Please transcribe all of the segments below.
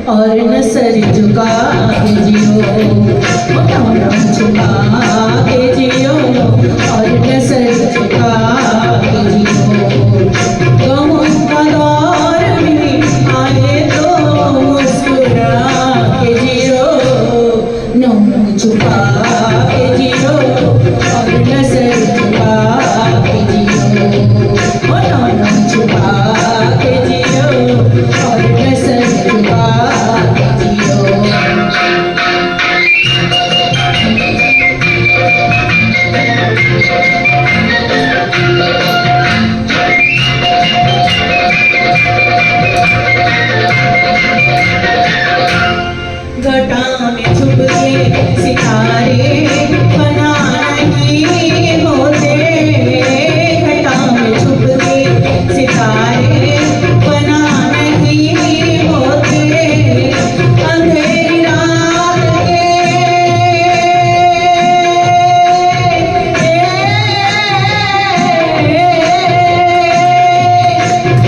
और न सर झुका के जियो, झुका के जियो और न सर झुका के जियो। गमों का दौर भी आए तो मुस्कुरा के जियो, नम झुका के जियो और न सर झुका के जियो, नम झुका के जियो और न सर झुका घटा में छुप के सितारे बना नहीं होते, घटा में छुप के सितारे बना नहीं होते। अंधेरी रात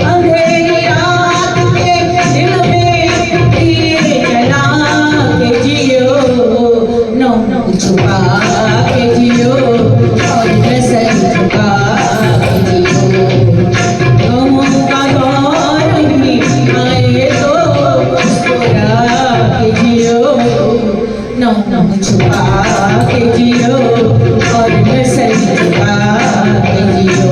अंधेरी रात के दिल में दिए जला के जियो, नम छुपा के जियो और नजर झुका के जियो। गमों का दौर भी आए तो मुस्कुरा के जियो, नम छुपा के जियो और नजर झुका के जियो।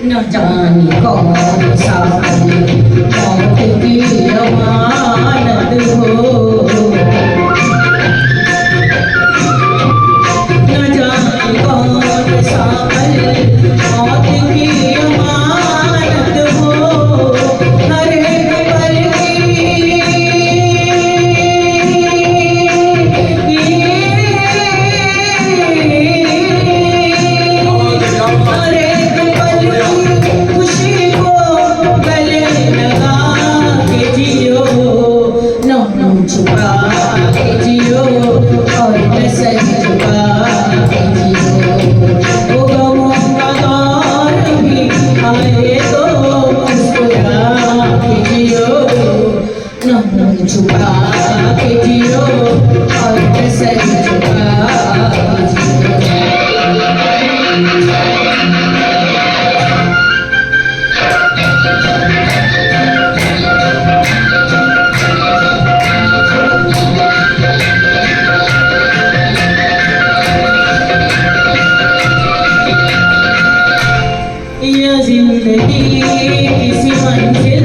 न जाने कौन सा मौत की अमानत हो, न जाने कौन सा मौत की अमानत हो। हर एक पल खुशी को गले लगा के जियो, नम छुपा के जियो और नजर झुका के जियो। वो गमों का दौर भी आए तो मुस्कुरा के जियो, नम छुपा के जियो और नजर झुका के जियो। ये जिंदगी किसी मंजिल